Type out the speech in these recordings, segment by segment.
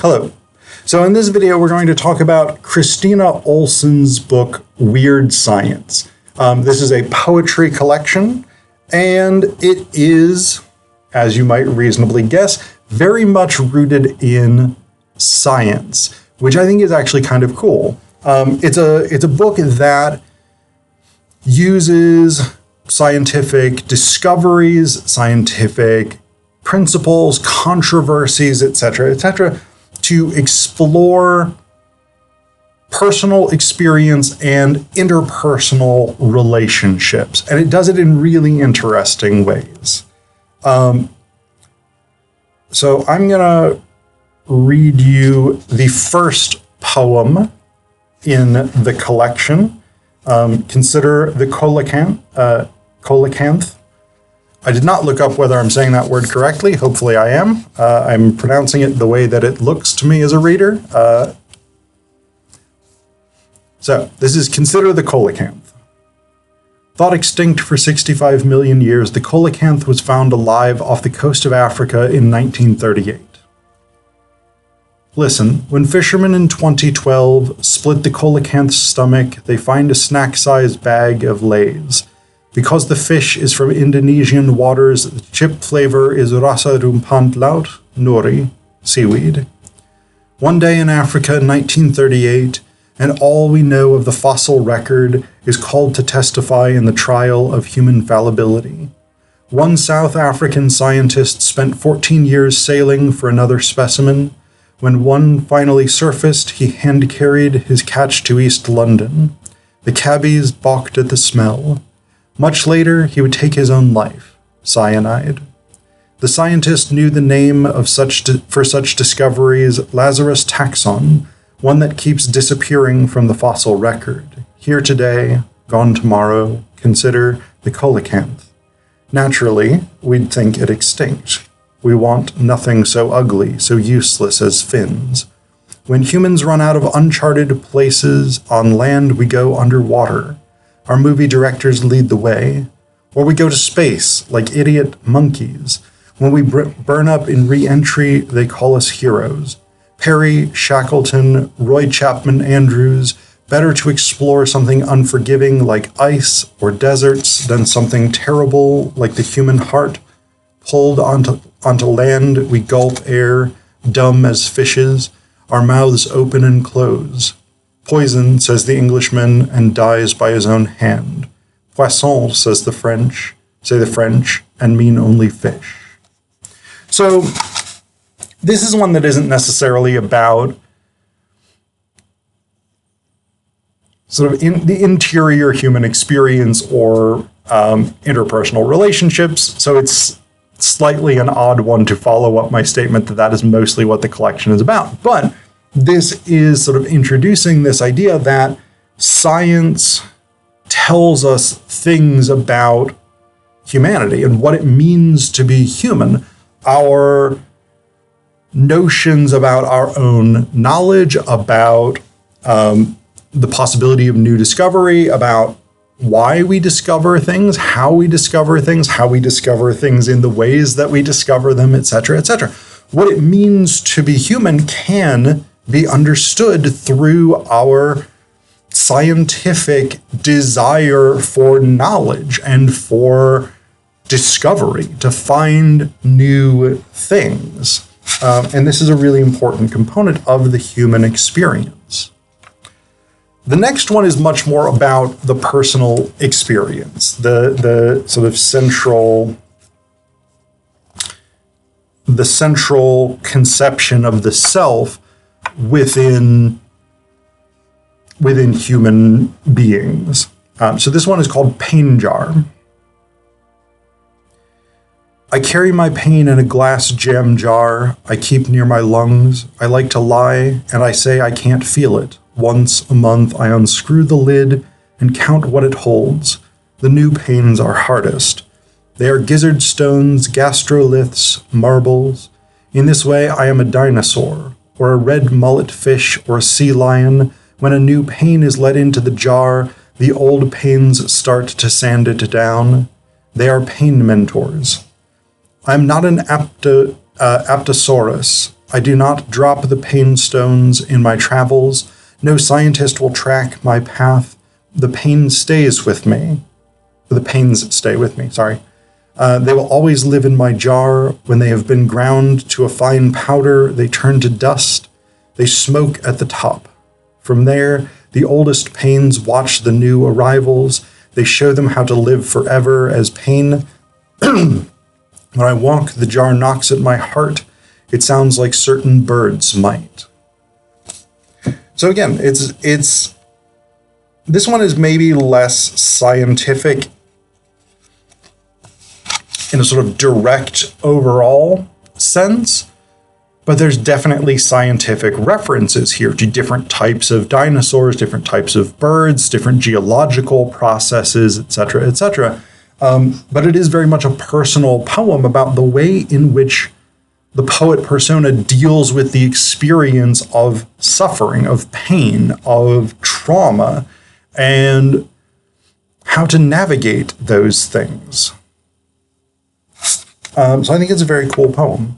Hello. So in this video, we're going to talk about Christina Olson's book, Weird Science. This is a poetry collection, and it is, as you might reasonably guess, very much rooted in science, which I think is actually kind of cool. It's a book that uses scientific discoveries, scientific principles, controversies, etc., to explore personal experience and interpersonal relationships. And it does it in really interesting ways. So I'm going to read you the first poem in the collection. Consider the coelacanth. I did not look up whether I'm saying that word correctly. Hopefully I am. I'm pronouncing it the way that it looks to me as a reader. So this is Consider the coelacanth. Thought extinct for 65 million years, the coelacanth was found alive off the coast of Africa in 1938. Listen, when fishermen in 2012 split the coelacanth's stomach, they find a snack-sized bag of Lay's. Because the fish is from Indonesian waters, the chip flavor is rasa rumput laut, nori, seaweed. One day in Africa in 1938, and all we know of the fossil record is called to testify in the trial of human fallibility. One South African scientist spent 14 years sailing for another specimen. When one finally surfaced, he hand-carried his catch to East London. The cabbies balked at the smell. Much later, he would take his own life, cyanide. The scientist knew the name of for such discoveries, Lazarus taxon, one that keeps disappearing from the fossil record. Here today, gone tomorrow, consider the coelacanth. Naturally, we'd think it extinct. We want nothing so ugly, so useless as fins. When humans run out of uncharted places, on land we go underwater. Our movie directors lead the way. Or we go to space, like idiot monkeys. When we burn up in re-entry, they call us heroes. Perry, Shackleton, Roy Chapman Andrews, better to explore something unforgiving like ice or deserts than something terrible like the human heart. Pulled onto land, we gulp air, dumb as fishes, our mouths open and close. Poison, says the Englishman, and dies by his own hand. Poisson, say the French, and mean only fish. So this is one that isn't necessarily about sort of the interior human experience or interpersonal relationships. So it's slightly an odd one to follow up my statement that is mostly what the collection is about. But this is sort of introducing this idea that science tells us things about humanity and what it means to be human. Our notions about our own knowledge, about the possibility of new discovery, about why we discover things, how we discover things, in the ways that we discover them, etc., etc. What it means to be human can be understood through our scientific desire for knowledge and for discovery, to find new things. And this is a really important component of the human experience. The next one is much more about the personal experience, the sort of central conception of the self within human beings. So this one is called Pain Jar. I carry my pain in a glass jam jar I keep near my lungs. I like to lie, and I say I can't feel it. Once a month I unscrew the lid and count what it holds. The new pains are hardest. They are gizzard stones, gastroliths, marbles. In this way I am a dinosaur, or a red mullet fish, or a sea lion. When a new pain is let into the jar, the old pains start to sand it down. They are pain mentors. I am not an Apatosaurus. I do not drop the pain stones in my travels. No scientist will track my path. The pain stays with me. The pains stay with me, sorry. They will always live in my jar. When they have been ground to a fine powder, they turn to dust. They smoke at the top. From there, the oldest pains watch the new arrivals. They show them how to live forever as pain. When I walk, the jar knocks at my heart. It sounds like certain birds might. So again, it's this one is maybe less scientific in a sort of direct overall sense, but there's definitely scientific references here to different types of dinosaurs, different types of birds, different geological processes, etc., etc. But it is very much a personal poem about the way in which the poet persona deals with the experience of suffering, of pain, of trauma, and how to navigate those things. So I think it's a very cool poem.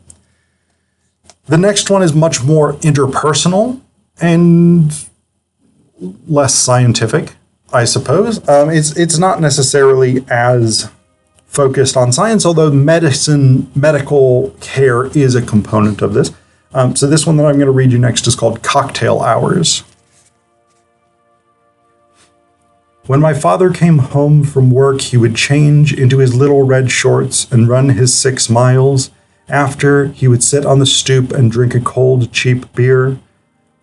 The next one is much more interpersonal and less scientific, I suppose. It's not necessarily as focused on science, although medical care is a component of this. So this one that I'm going to read you next is called Cocktail Hours. When my father came home from work, he would change into his little red shorts and run his 6 miles. After, he would sit on the stoop and drink a cold, cheap beer.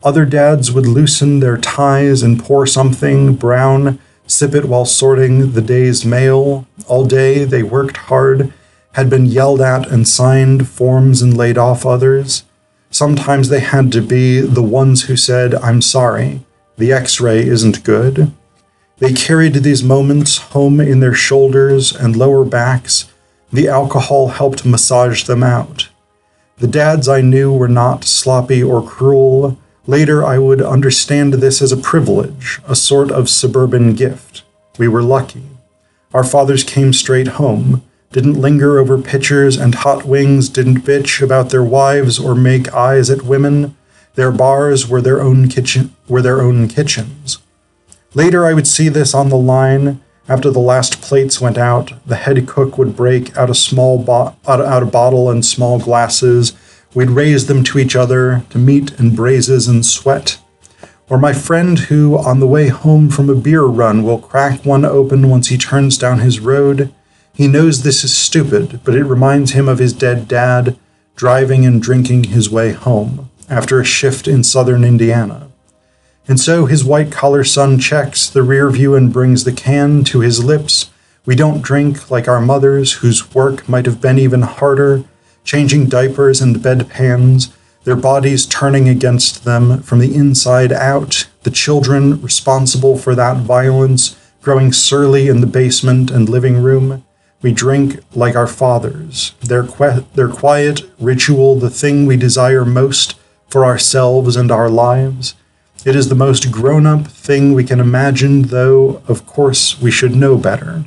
Other dads would loosen their ties and pour something brown, sip it while sorting the day's mail. All day they worked hard, had been yelled at and signed forms and laid off others. Sometimes they had to be the ones who said, "I'm sorry, the X-ray isn't good." They carried these moments home in their shoulders and lower backs. The alcohol helped massage them out. The dads I knew were not sloppy or cruel. Later, I would understand this as a privilege, a sort of suburban gift. We were lucky. Our fathers came straight home, didn't linger over pitchers and hot wings, didn't bitch about their wives or make eyes at women. Their bars were their own kitchens. Later, I would see this on the line. After the last plates went out, the head cook would break out a bottle and small glasses. We'd raise them to each other, to meat and braises and sweat. Or my friend who, on the way home from a beer run, will crack one open once he turns down his road. He knows this is stupid, but it reminds him of his dead dad, driving and drinking his way home, after a shift in southern Indiana. And so his white-collar son checks the rear view and brings the can to his lips. We don't drink like our mothers, whose work might have been even harder, changing diapers and bedpans, their bodies turning against them from the inside out, the children responsible for that violence growing surly in the basement and living room. We drink like our fathers, their quiet ritual, the thing we desire most for ourselves and our lives. It is the most grown-up thing we can imagine, though, of course, we should know better.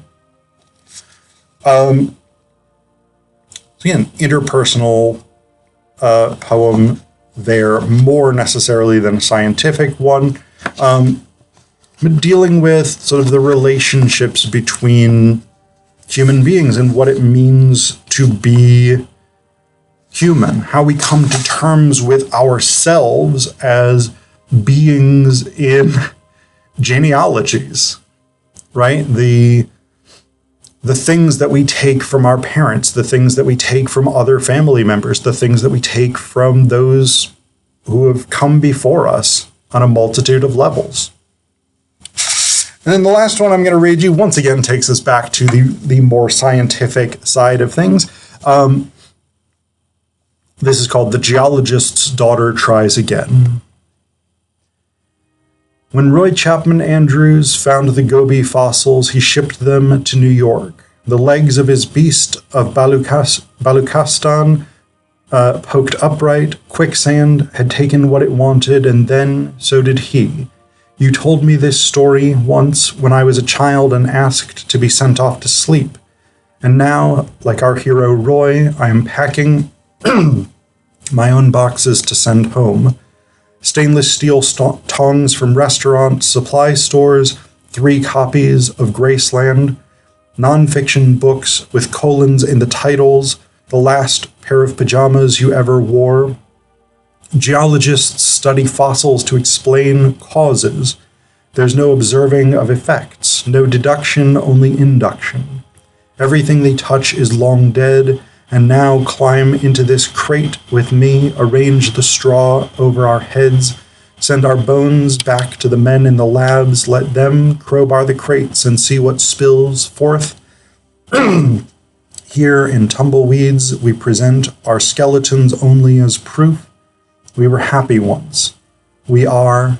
So again, interpersonal poem there, more necessarily than a scientific one, but dealing with sort of the relationships between human beings and what it means to be human, how we come to terms with ourselves as beings in genealogies, right? The things that we take from our parents, the things that we take from other family members, the things that we take from those who have come before us on a multitude of levels. And then the last one I'm going to read you, once again, takes us back to the more scientific side of things. This is called The Geologist's Daughter Tries Again. When Roy Chapman Andrews found the Gobi fossils, he shipped them to New York. The legs of his beast of Baluchistan poked upright. Quicksand had taken what it wanted, and then so did he. You told me this story once when I was a child and asked to be sent off to sleep. And now, like our hero Roy, I am packing My own boxes to send home. Stainless steel tongs from restaurants, supply stores, 3 copies of Graceland, nonfiction books with colons in the titles, the last pair of pajamas you ever wore. Geologists study fossils to explain causes. There's no observing of effects, no deduction, only induction. Everything they touch is long dead, and now climb into this crate with me, arrange the straw over our heads, send our bones back to the men in the labs, let them crowbar the crates and see what spills forth. Here in Tumbleweeds, we present our skeletons only as proof. We were happy once. We are.